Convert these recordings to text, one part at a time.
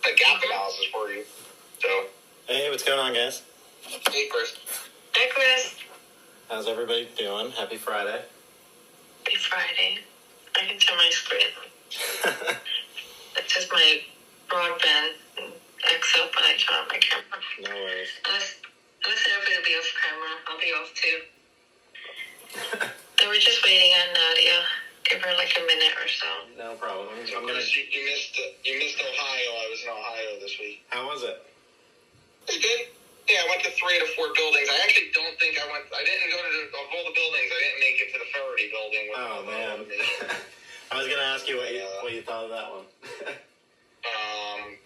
a gap analysis for you. So. Hey, what's going on, guys? Hey, Chris. Hi, Chris. How's everybody doing? Happy Friday. Happy Friday. I can turn my screen. It's just my broadband XL, but I turn on my camera. No worries. Unless everybody will be off camera, I'll be off too. So we're just waiting on Nadia. Give her like a minute or so. No problem. You missed Ohio. I was in Ohio this week. How was it? It was good. Yeah, I went to 3 to 4 buildings. I actually don't think I didn't go to of all the buildings, I didn't make it to the Faraday building. Oh, man. I was going to ask you what you thought of that one.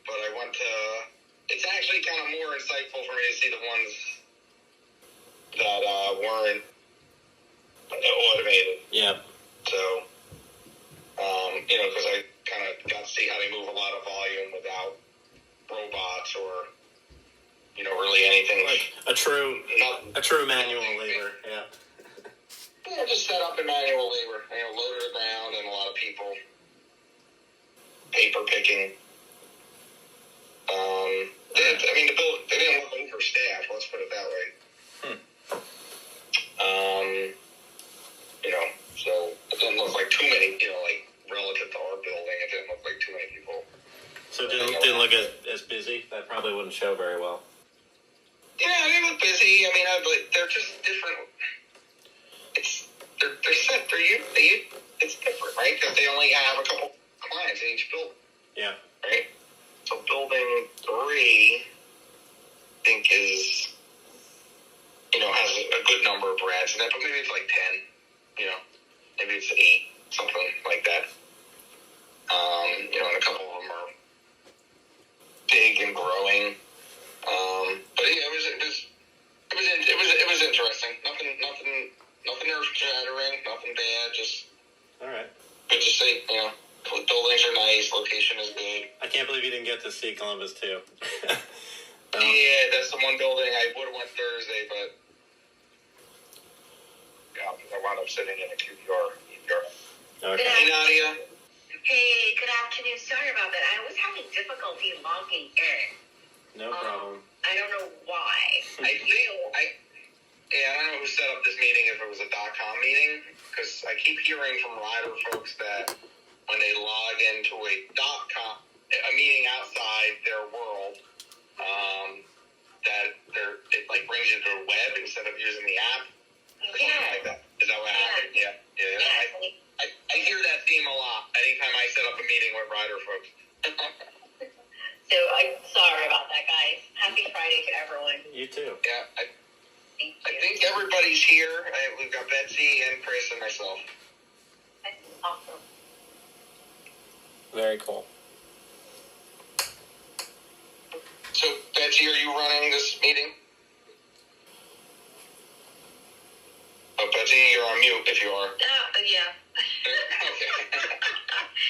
But I went to, it's actually kind of more insightful for me to see the ones that weren't automated. Yeah. So, because I kind of got to see how they move a lot of volume without robots or, really anything like a true manual labor. Yeah. Yeah, just set up in manual labor. Loaded it around and a lot of people paper picking. They didn't look overstaffed. Let's put it that way. So it didn't look like too many. Relative to our building, it didn't look like too many people. So it didn't look as busy. That probably wouldn't show very well. Yeah, they look busy. They're just different. They're set. It's different, right? Because they only have a couple clients in each building. Yeah. Right? So building 3, I think is, has a good number of brands. And maybe it's like 10, maybe it's 8, something like that. And a couple of them are big and growing. But yeah, it was interesting. Nothing earth shattering, nothing bad. Just all right. Good to see. Buildings are nice. Location is good. I can't believe you didn't get to see Columbus too. Yeah, that's the one building I would have went Thursday, but I wound up sitting in a QPR. Okay. Hey, Nadia. Hey, good afternoon. Sorry about that. I was having difficulty logging in. No problem. I don't know why. I don't know who set up this meeting, if it was a Dotcom meeting, because I keep hearing from Ryder folks that when they log into a Dotcom, a meeting outside their world, that it brings you to the web instead of using the app. Or something like that. Is that what happened? Yeah. I hear that theme a lot anytime I set up a meeting with Ryder folks. So I'm sorry about that, guys. Happy Friday to everyone. You too. Yeah, I think everybody's here. We've got Betsy and Chris and myself. That's awesome. Very cool. So, Betsy, are you running this meeting? Oh, Betsy, you're on mute if you are. Yeah. Okay.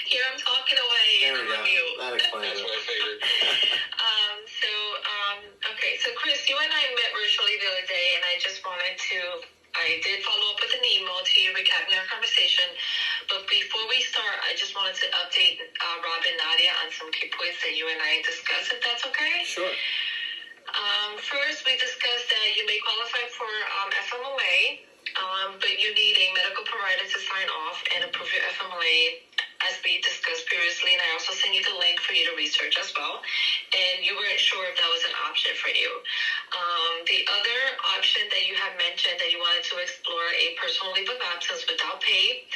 Here I'm talking away. There we I'm go. on mute. That explains That's it. what I figured. So Chris, you and I met virtually the other day, and I did follow up with an email to you recapping our conversation. But before we start, I just wanted to update Rob and Nadia on some key points that you and I discussed, if that's okay? Sure. First, we discussed that you may qualify for FMLA, but you need a medical provider to sign off and approve your FMLA, as we discussed previously, and I also sent you the link for you to research as well, and you weren't sure if that was an option for you. The other option that you had mentioned that you wanted to explore a personal leave of absence without pay,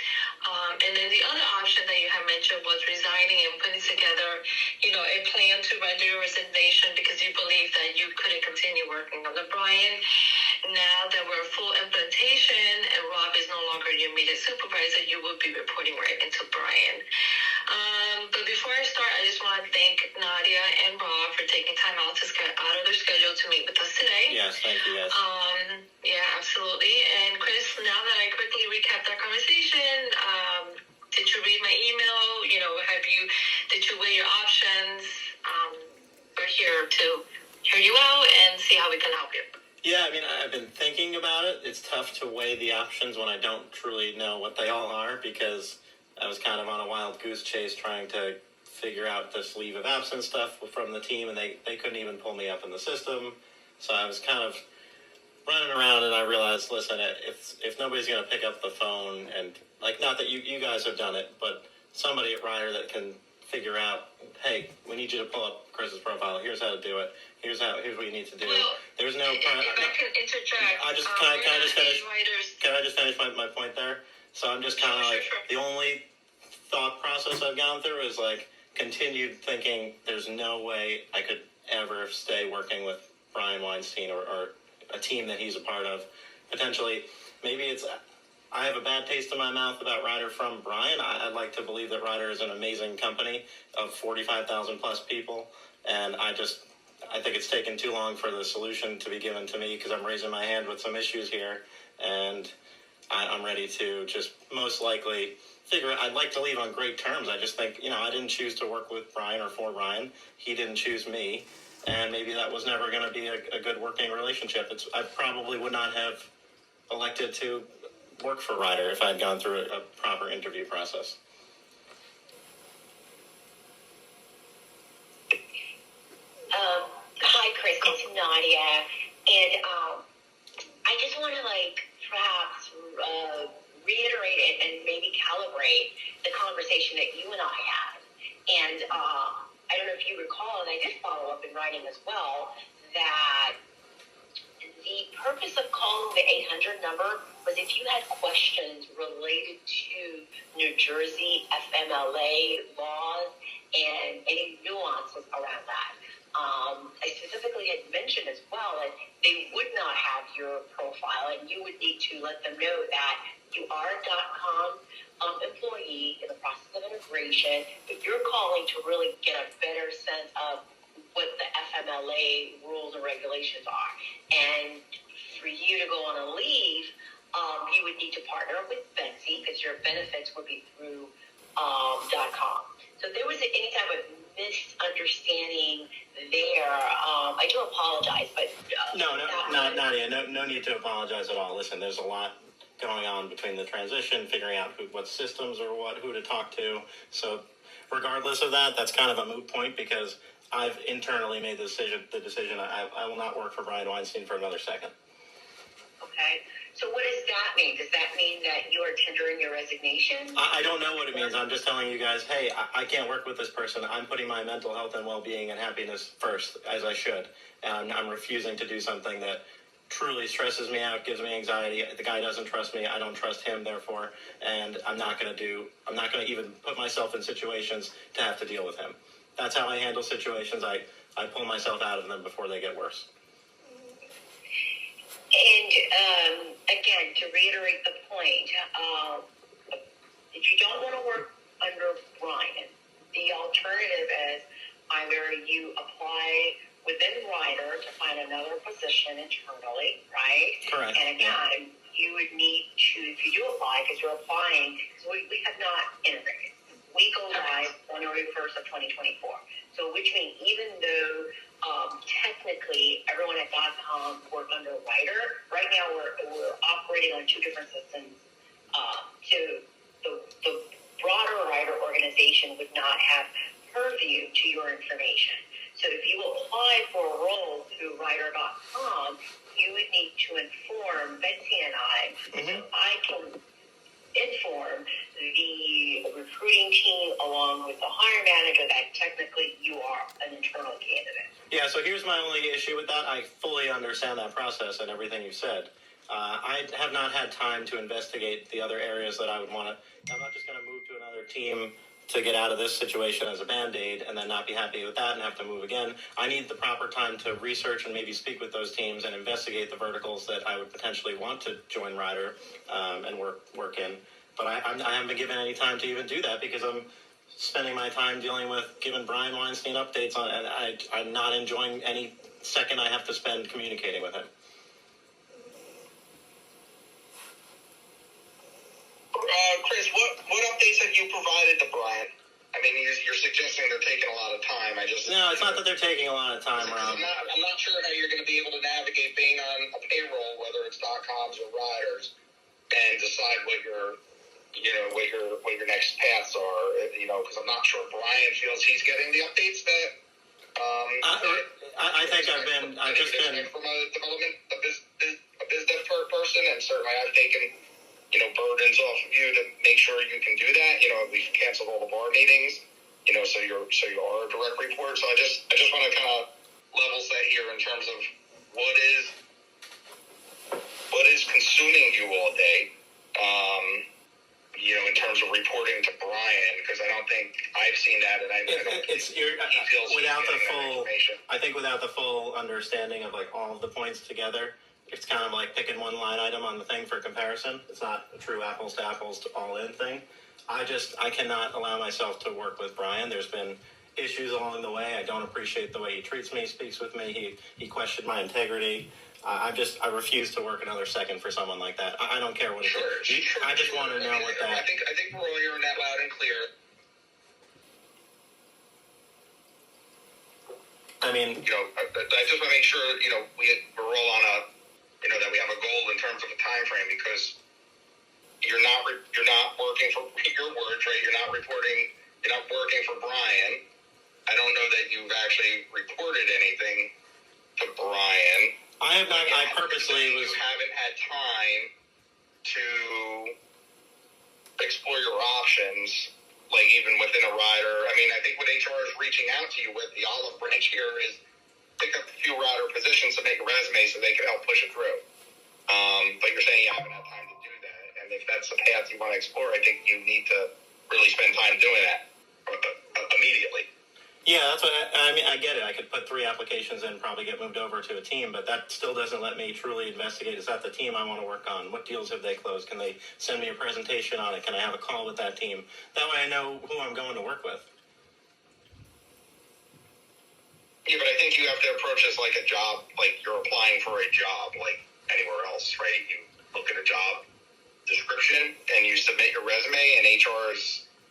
and then the other option that you had mentioned was resigning and putting together, a plan to render your resignation because you believe that you couldn't continue working under Brian. Now that we're full implementation and Rob is no longer your immediate supervisor, you will be reporting right into Brian. But before I start, I just want to thank Nadia and Rob for taking time out of their schedule to meet with us today. Yes, thank you, guys. Yeah, absolutely. And Chris, now that I quickly recapped our conversation, did you read my email? Did you weigh your options? We're here to hear you out and see how we can help you. Yeah, I've been thinking about it. It's tough to weigh the options when I don't truly know what they all are, because I was kind of on a wild goose chase trying to figure out this leave of absence stuff from the team, and they couldn't even pull me up in the system. So I was kind of running around, and I realized, listen, if nobody's going to pick up the phone, and like, not that you guys have done it, but somebody at Ryder that can figure out, hey, we need you to pull up Chris's profile. Here's how to do it. Here's what you need to do. Well, there's no. If I can interject, can I just finish? Writers. Can I just finish my point there? So I'm just kind of Sure. the only thought process I've gone through is like continued thinking. There's no way I could ever stay working with Brian Weinstein or a team that he's a part of. Potentially, maybe it's. I have a bad taste in my mouth about Ryder from Brian. I'd like to believe that Ryder is an amazing company of 45,000 plus people, and I think it's taken too long for the solution to be given to me because I'm raising my hand with some issues here, and I'm ready to just most likely I'd like to leave on great terms. I just think, I didn't choose to work with Brian or for Brian. He didn't choose me, and maybe that was never going to be a good working relationship. I probably would not have elected to work for Ryder if I'd gone through a proper interview process. Hi, Chris. It's Nadia, and I just want to perhaps reiterate and maybe calibrate the conversation that you and I had. And I don't know if you recall, and I did follow up in writing as well, that the purpose of calling the 800 number was if you had questions related to New Jersey FMLA laws and any nuances around that. I specifically had mentioned as well that they would not have your profile, and you would need to let them know that you are a Dotcom employee in the process of integration, but you're calling to really get a better sense of what the FMLA rules and regulations are. And for you to go on a leave, you would need to partner with Betsy because your benefits would be through Dotcom. So if there was any type of misunderstanding there, I do apologize, but Nadia, no need to apologize at all. Listen, there's a lot going on between the transition, figuring out what systems or who to talk to. So regardless of that, that's kind of a moot point because I've internally made the decision I will not work for Brian Weinstein for another second. Okay. So what does that mean? Does that mean that you are tendering your resignation? I don't know what it means. I'm just telling you guys, hey, I can't work with this person. I'm putting my mental health and well-being and happiness first, as I should. And I'm refusing to do something that truly stresses me out, gives me anxiety. The guy doesn't trust me. I don't trust him, therefore. And I'm not going to even put myself in situations to have to deal with him. That's how I handle situations. I pull myself out of them before they get worse. And again, to reiterate the point, if you don't want to work under Brian, the alternative is either you apply within Ryder to find another position internally, right? Correct. And again, you would need to, if you do apply, because you're applying, because we have not integrated. We go live January 1st of 2024. So which means even though technically everyone at Dotcom work under Ryder, right now we're operating on two different systems. So the broader Ryder organization would not have purview to your information. So if you apply for a role through Ryder.com, you would need to inform Betsy and I, so I can inform the recruiting team along with the hiring manager that technically you are an internal candidate. Yeah, so here's my only issue with that. I fully understand that process and everything you said. I have not had time to investigate the other areas that I would want to. I'm not just going to move to another team to get out of this situation as a Band-Aid and then not be happy with that and have to move again. I need the proper time to research and maybe speak with those teams and investigate the verticals that I would potentially want to join Ryder and work in. But I haven't been given any time to even do that because I'm spending my time dealing with giving Brian Weinstein updates on, and I'm not enjoying any second I have to spend communicating with him. Chris, what updates have you provided to Brian? I mean, you're suggesting they're taking a lot of time. No, it's not that they're taking a lot of time, Rob. I'm not sure how you're going to be able to navigate being on a payroll, whether it's .coms or Riders, and decide what your what your next paths are. Because I'm not sure Brian feels he's getting the updates that. I think I've just been from a development a biz dev person, and certainly I've taken burdens off of you to make sure you can do that. We've canceled all the bar meetings. So you are a direct report. So I just want to kind of level set here in terms of what is consuming you all day. In terms of reporting to Brian, because I don't think I've seen that, and I don't think he feels without he's the getting that full. information. I think without the full understanding of like all of the points together, it's kind of like picking one line item on the thing for comparison. It's not a true apples to apples to all in thing. I cannot allow myself to work with Brian. There's been issues along the way. I don't appreciate the way he treats me, speaks with me. He questioned my integrity. I refuse to work another second for someone like that. I don't care what it is. I just want to know what that. I think we're all hearing that loud and clear. I mean, I just want to make sure we're all on a that we have a goal in terms of a time frame, because you're not working for your words, right? You're not reporting. You're not working for Brian. I don't know that you've actually reported anything to Brian. I have not. I purposely was. You haven't had time to explore your options, like even within a Ryder. I mean, I think what HR is reaching out to you with, the olive branch here, is pick up a few Ryder positions to make a resume so they can help push it through. But you're saying you haven't had time to do that, and if that's the path you want to explore, I think you need to really spend time doing that immediately. Yeah, that's what I mean. I get it. I could put 3 applications in, probably get moved over to a team, but that still doesn't let me truly investigate. Is that the team I want to work on? What deals have they closed? Can they send me a presentation on it? Can I have a call with that team? That way I know who I'm going to work with. Yeah, but I think you have to approach this like a job, like you're applying for a job, like anywhere else, right? You look at a job description and you submit your resume, and HR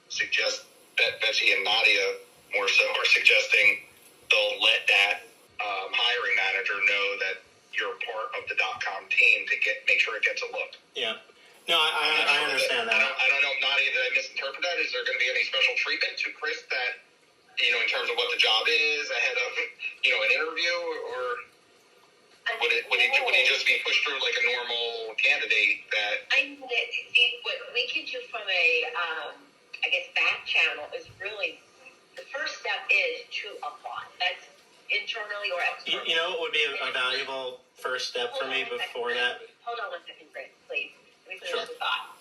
suggests that Betsy and Nadia more so are suggesting they'll let that hiring manager know that you're part of the Dotcom team to make sure it gets a look. Yeah. No, I understand that. I don't know, Nadia, did I misinterpret that? Is there going to be any special treatment to Chris that, in terms of what the job is ahead of, an interview, or would he just be pushed through like a normal candidate that? I mean, what we can do from a, back channel is really, the first step is to apply. That's internally or externally. You know what would be a valuable first step for me before that? Hold on 1 second, Chris, please. Let me finish Sure. the thought.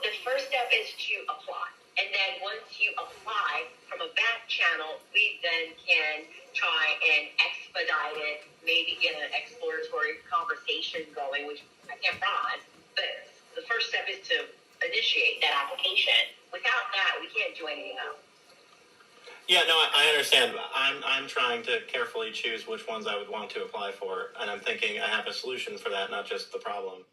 The first step is to apply. And then once you apply from a back channel, we then can try and expedite it, maybe get an exploratory conversation going, which I can't promise. But the first step is to initiate that application. Without that, we can't do anything else. Yeah, no, I understand. I'm trying to carefully choose which ones I would want to apply for, and I'm thinking I have a solution for that, not just the problem.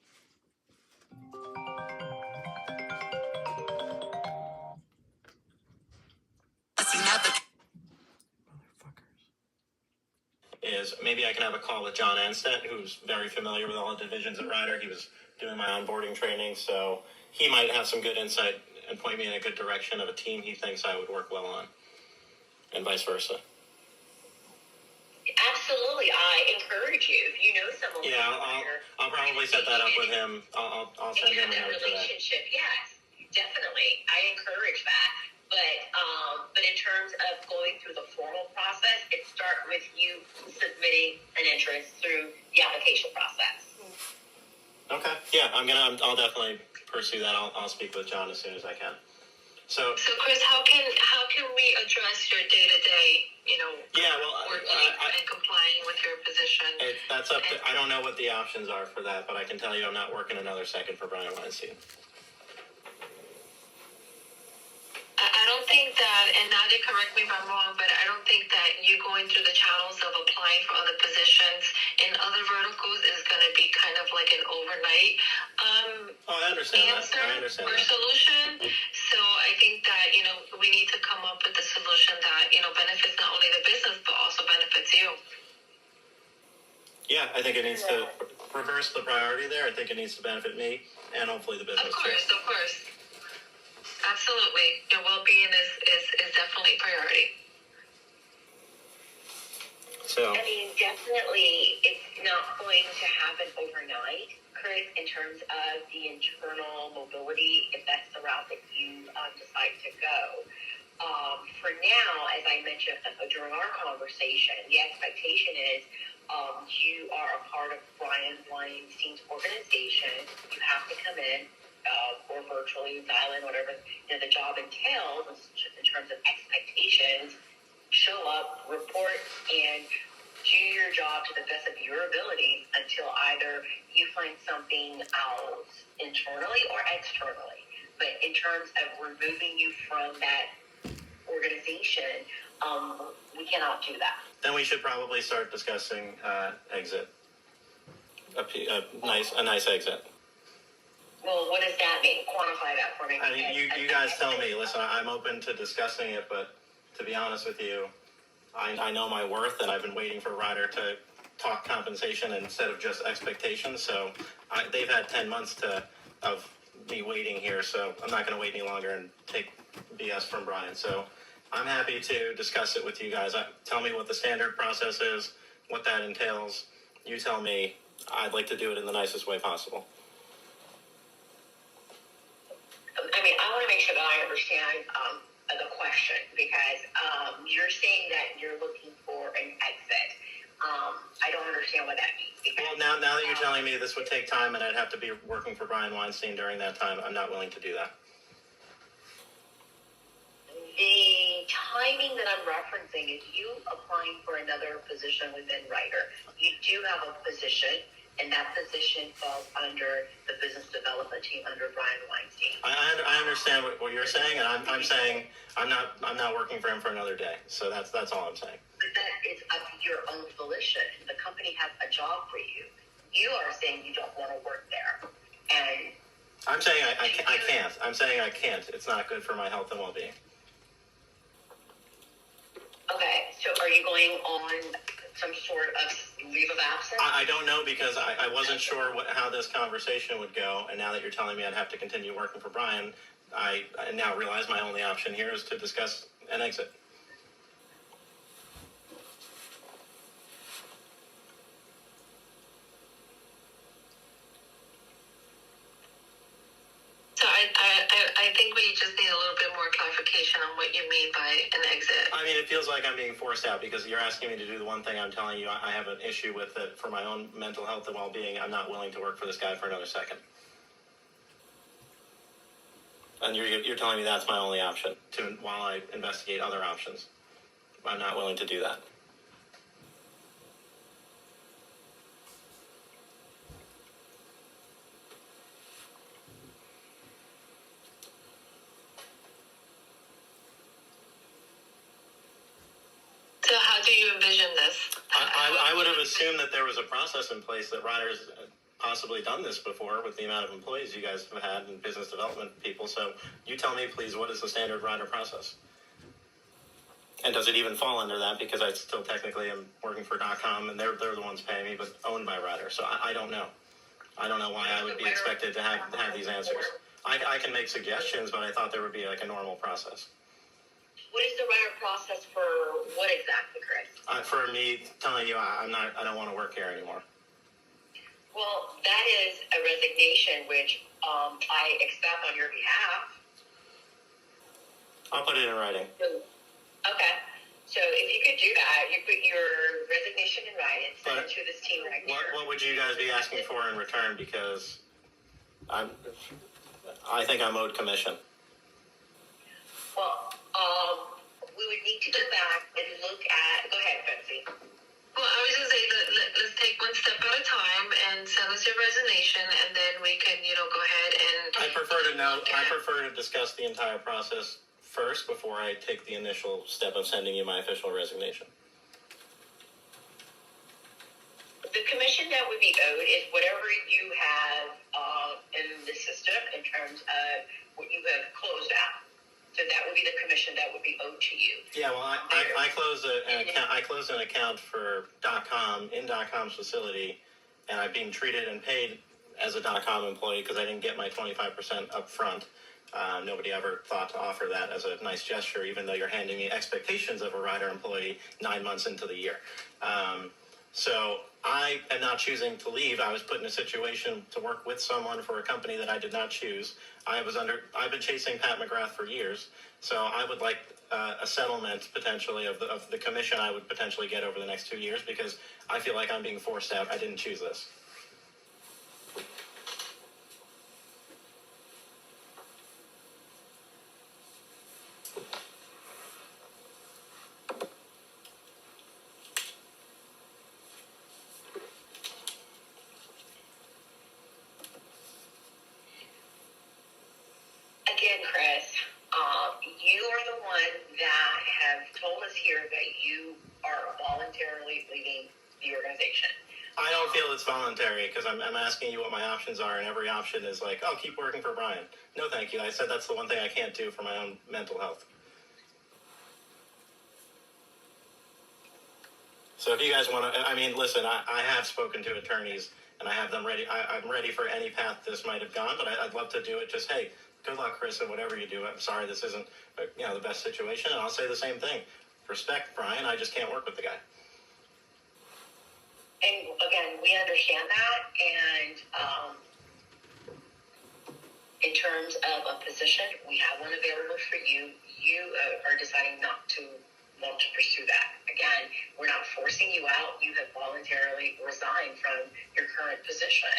Is maybe I can have a call with John Anstead, who's very familiar with all the divisions at Ryder. He was doing my onboarding training, so he might have some good insight and point me in a good direction of a team he thinks I would work well on, and vice versa. Absolutely, I encourage you. If you know someone, Yeah, I'll probably set that up with him. I'll send him a that note today. relationship. Yes, definitely, I encourage that. But in terms of going through the formal process, it starts with you submitting an interest through the application process. Okay. Yeah, I'll definitely pursue that. I'll speak with John as soon as I can. So Chris, how can we address your day-to-day, yeah, well, working and complying with your position? That's up to, I don't know what the options are for that, but I can tell you I'm not working another second for Brian Weinstein. I don't think that, and Nadia, correct me if I'm wrong, but I don't think that you going through the channels of applying for other positions in other verticals is going to be kind of like an overnight I understand answer that. I understand or that. solution. So I think that, we need to come up with a solution that, benefits not only the business, but also benefits you. Yeah, I think it needs to reverse the priority there. I think it needs to benefit me and hopefully the business Of course. Absolutely. Your well-being is definitely a priority. So, I mean, definitely it's not going to happen overnight, Chris, in terms of the internal mobility, if that's the route that you decide to go. For now, as I mentioned during our conversation, the expectation is you are a part of Brian Weinstein's organization. You have to come in or virtually dial in, whatever the job entails in terms of expectations. Show up, report, and do your job to the best of your ability until either you find something else internally or externally. But in terms of removing you from that organization, we cannot do that. then we should probably start discussing exit. A nice exit. Well, what does that mean? Quantify that for me. I mean, you guys tell me. Listen, I'm open to discussing it, but to be honest with you, I know my worth, and I've been waiting for Ryder to talk compensation instead of just expectations. So they've had 10 months of me waiting here, so I'm not going to wait any longer and take BS from Brian. So I'm happy to discuss it with you guys. Tell me what the standard process is, what that entails. You tell me. I'd like to do it in the nicest way possible. I mean, I want to make sure that I understand the question, because you're saying that you're looking for an exit. I don't understand what that means. Because, Well, now that you're telling me this would take time and I'd have to be working for Brian Weinstein during that time, I'm not willing to do that. the timing that I'm referencing is you applying for another position within Ryder. You do have a position, and that position falls under the business development team under Brian Weinstein. I understand what you're saying, and I'm saying I'm not working for him for another day. So that's all I'm saying. But that is of your own volition. The company has a job for you. You are saying you don't want to work there, and I'm saying I can't. I'm saying I can't. It's not good for my health and well-being. okay. So are you going on some sort of leave of absence? I don't know, because I wasn't sure how this conversation would go, and now that you're telling me I'd have to continue working for Brian, I now realize my only option here is to discuss an exit. So I think we just need a little bit more clarification on what you mean by an exit. I mean, it feels like I'm being forced out, because you're asking me to do the one thing I'm telling you I have an issue with, it for my own mental health and well-being. I'm not willing to work for this guy for another second. And you're telling me that's my only option while I investigate other options. I'm not willing to do that. So how do you envision this? I would have assumed that there was a process in place, that Ryder's possibly done this before with the amount of employees you guys have had and business development people. So you tell me, please, what is the standard Ryder process? And does it even fall under that? Because I still technically am working for Dotcom, and they're the ones paying me, but owned by Ryder. So I don't know. I don't know why I would be expected to have these answers. I can make suggestions, but I thought there would be like a normal process. What is the Ryder process for what exactly, Chris? For me telling you I don't want to work here anymore. Well, that is a resignation, which I expect on your behalf. I'll put it in writing. Okay. So if you could do that, you put your resignation in writing, send it to this team right here. What would you guys be asking for in return? Because I think I'm owed commission. Well, we would need to go back and look at. Go ahead, Betsy. Well, I was going to say that let's take one step at a time and send us your resignation, and then we can, go ahead and. I prefer to discuss the entire process first before I take the initial step of sending you my official resignation. The commission that would be owed is whatever you have in the system in terms of what you have closed out. So that would be the commission that would be owed to you. Yeah, well, I closed an account for Dotcom in Dotcom's facility, and I'm being treated and paid as a Dotcom employee because I didn't get my 25% up front. Nobody ever thought to offer that as a nice gesture, even though you're handing me expectations of a Ryder employee 9 months into the year. So I am not choosing to leave. I was put in a situation to work with someone for a company that I did not choose. I've been chasing Pat McGrath for years, so I would like a settlement potentially of the commission I would potentially get over the next 2 years, because I feel like I'm being forced out. I didn't choose this. Again, Chris, you are the one that have told us here that you are voluntarily leaving the organization. I don't feel it's voluntary, because I'm asking you what my options are, and every option is like, oh, keep working for Brian. No, thank you. I said that's the one thing I can't do for my own mental health. So if you guys want to, I mean, listen, I have spoken to attorneys, and I have them ready. I'm ready for any path this might have gone, but I'd love to do it. Just, hey, good luck, Chris, and whatever you do. I'm sorry this isn't, the best situation, and I'll say the same thing. Respect, Brian. I just can't work with the guy. And again, we understand that, and in terms of a position, we have one available for you. You are deciding not to want to pursue that. Again, we're not forcing you out. You have voluntarily resigned from your current position,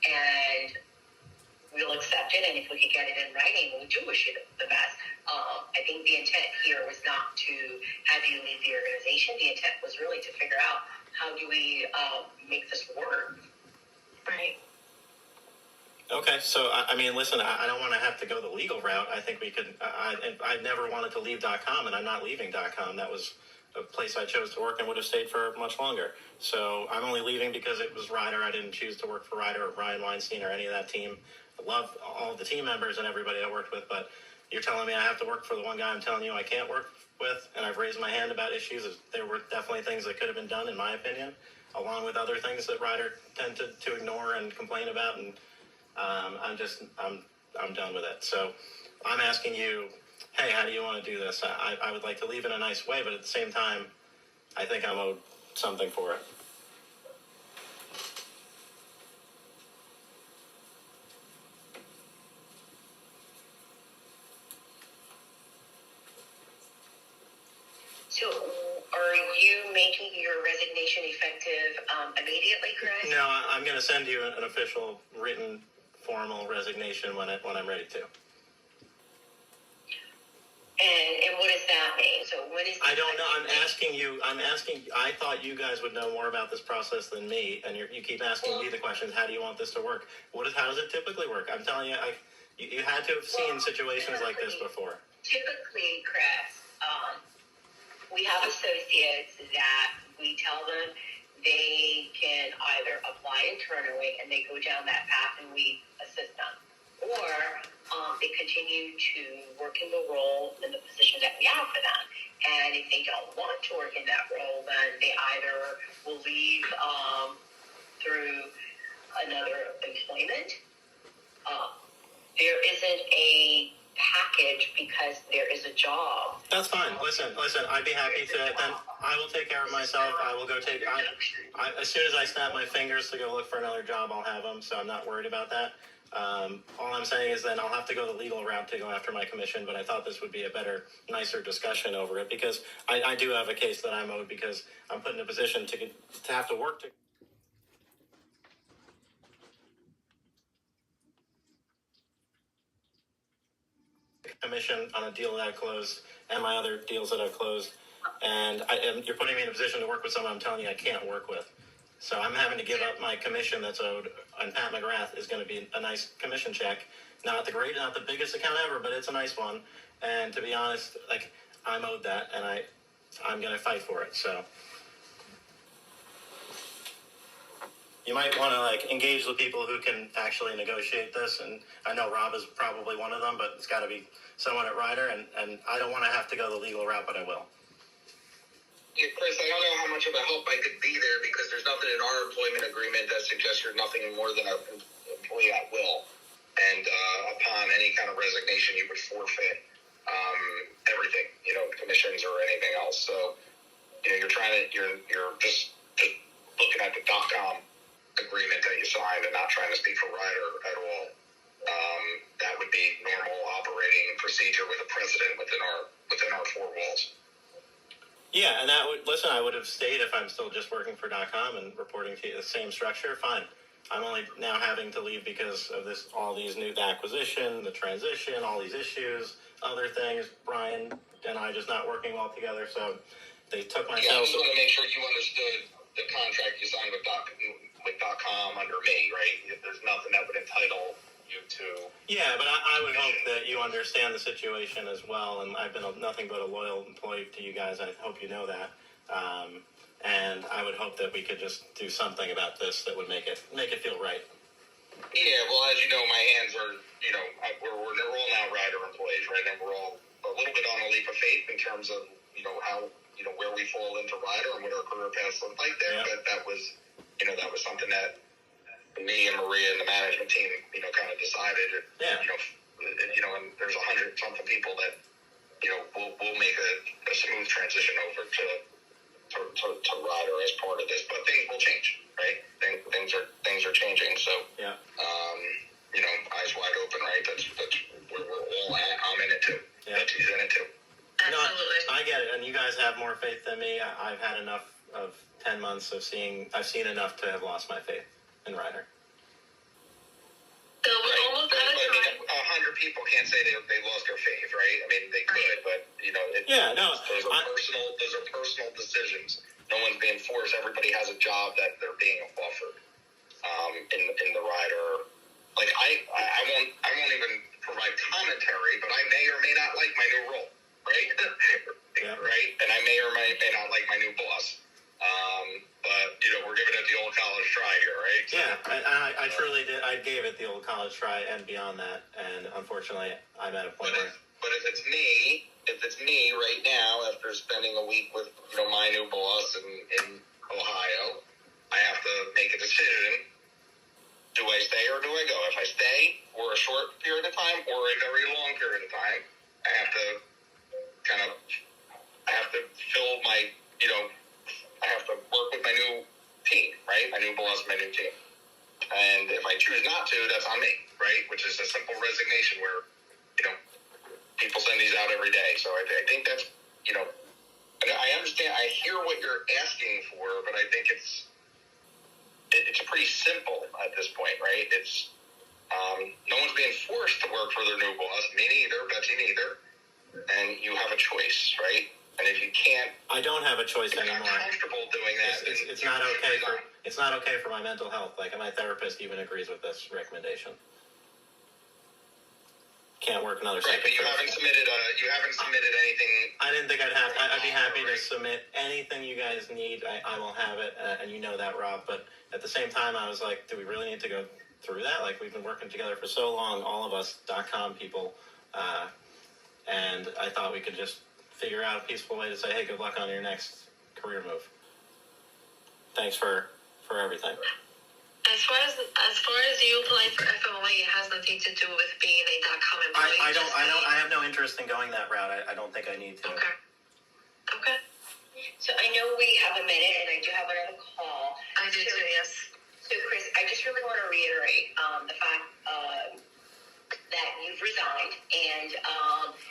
and we'll accept it. And if we could get it in writing, we do wish you the best. I think the intent here was not to have you leave the organization. The intent was really to figure out how do we make this work. Right. Okay, so, I mean, listen, I don't want to have to go the legal route. I think we could, I never wanted to leave Dotcom, and I'm not leaving Dotcom. That was a place I chose to work and would have stayed for much longer. So I'm only leaving because it was Ryder. I didn't choose to work for Ryder or Brian Weinstein or any of that team. I love all the team members and everybody I worked with, but you're telling me I have to work for the one guy I'm telling you I can't work with, and I've raised my hand about issues. There were definitely things that could have been done, in my opinion, along with other things that Ryder tended to ignore and complain about, and I'm done with it. So I'm asking you, hey, how do you want to do this? I would like to leave in a nice way, but at the same time, I think I'm owed something for it. So are you making your resignation effective immediately, Chris? No, I'm going to send you an official written formal resignation when I'm ready to. And what does that mean? So what is? I don't know. I thought you guys would know more about this process than me, and you keep asking me the questions. How do you want this to work? How does it typically work? I'm telling you, you had to have seen situations like this before. Typically, Chris, we have associates that we tell them they can either apply internally and they go down that path and we assist them, or they continue to work in the role in the position that we have for them. And if they don't want to work in that role, then they either will leave through another employment. There isn't a package because there is a job. That's fine. Listen, I'd be happy to, then I will take care of myself. I will go as soon as I snap my fingers to go look for another job, I'll have them, so I'm not worried about that. All I'm saying is then I'll have to go the legal route to go after my commission, but I thought this would be a better, nicer discussion over it, because I do have a case that I'm owed, because I'm put in a position to have to work to commission on a deal that I closed and my other deals that I've closed, and you're putting me in a position to work with someone I'm telling you I can't work with. So I'm having to give up my commission that's owed, and Pat McGrath is going to be a nice commission check. Not the biggest account ever, but it's a nice one. And to be honest, I'm owed that, and I'm going to fight for it. So you might want to engage the people who can actually negotiate this. And I know Rob is probably one of them, but it's got to be someone at Ryder, and I don't want to have to go the legal route, but I will. Yeah, Chris, I don't know how much of a help I could be there, because there's nothing in our employment agreement that suggests you're nothing more than an employee at will. and upon any kind of resignation, you would forfeit everything, commissions or anything else. So, you're just looking at the Dotcom agreement that you signed and not trying to speak for Ryder at all. That would be normal operating procedure with a precedent within our four walls. Yeah, and I would have stayed if I'm still just working for Dotcom and reporting to the same structure. Fine. I'm only now having to leave because of all these new acquisition, the transition, all these issues, other things. Brian and I just not working well together, so they took my. Yeah, I just want to make sure you understood the contract you signed with Dotcom under me, right? There's nothing that would entitle you to. Yeah, but I would hope that you understand the situation as well, and I've been nothing but a loyal employee to you guys. I hope you know that. And I would hope that we could just do something about this that would make it feel right. Yeah, well, as you know, my hands are, we're all now Ryder employees, right? And we're all a little bit on a leap of faith in terms of, how, where we fall into Ryder and what our career paths look like there. Yeah. But that was something that me and Maria and the management team, kind of decided. Yeah. And there's 100-something people that, will make a smooth transition over to Ryder as part of this, but things will change, right? Things are changing. So, yeah. Eyes wide open, right? That's where we're all at. I'm in it too. Yeah. That's he's in it too. Absolutely. I get it, and you guys have more faith than me. I've had enough of 10 months of I've seen enough to have lost my faith in Ryder. So we're almost out of time. 100 people can't say they lost their faith, right? I mean, they could, but those are personal decisions. No one's being forced. Everybody has a job that they're being offered. In the Ryder, like I won't even provide commentary, but I may or may not like my new role, right? Yeah. Right, and I may or may not like my new boss. But we're giving it the old college try here, right? Yeah, I truly did. I gave it the old college try and beyond that, and unfortunately, I'm at a point where. But if it's me right now, after spending a week with my new boss in Ohio, I have to make a decision. Do I stay or do I go? If I stay for a short period of time or a very long period of time, I have to fill my, I have to work with my new team, right? My new boss, my new team. And if I choose not to, that's on me, right? Which is a simple resignation where, people send these out every day. So I think that's, I understand, I hear what you're asking for, but I think it's pretty simple at this point, right? It's no one's being forced to work for their new boss. Me neither, Betsy neither. And you have a choice, right? And if you can't, I don't have a choice anymore. Not comfortable doing that. It's not okay it's not okay for my mental health. Like my therapist even agrees with this recommendation. Can't work another second. Right, but you haven't submitted anything. I didn't think I'd have. I'd be happy to submit anything you guys need. I will have it, and you know that, Rob. But at the same time, I was like, do we really need to go through that? Like we've been working together for so long, all of us Dotcom people, and I thought we could just figure out a peaceful way to say, hey, good luck on your next career move. Thanks for everything. As far as you applying for FMLA, it has nothing to do with being a Dotcom employee. I have no interest in going that route. I don't think I need to. Okay. So I know we have a minute, and I do have another call. I do too, yes. So Chris, I just really want to reiterate the fact that you've resigned, and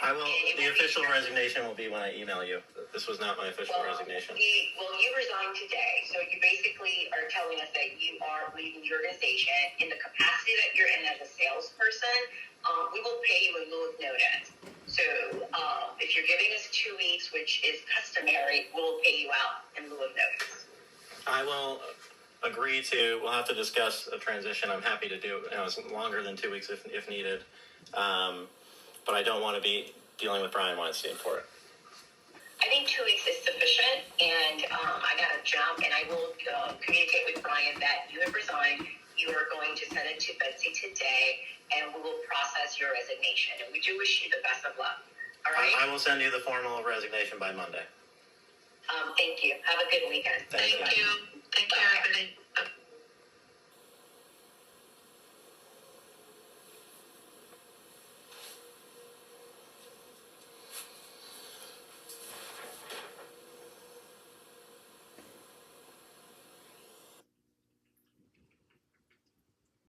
I will. The official resignation will be when I email you. This was not my official resignation. You resigned today, so you basically are telling us that you are leaving the organization in the capacity that you're in as a salesperson. We will pay you in lieu of notice. So if you're giving us 2 weeks, which is customary, we'll pay you out in lieu of notice. I will agree to. We'll have to discuss a transition. I'm happy to do. It's longer than 2 weeks if needed. But I don't want to be dealing with Brian Weinstein for it. I think 2 weeks is sufficient, and I got to jump, and I will communicate with Brian that you have resigned. You are going to send it to Betsy today, and we will process your resignation. And we do wish you the best of luck. All right? I will send you the formal resignation by Monday. Thank you. Have a good weekend. Thank you. Thank you, everybody.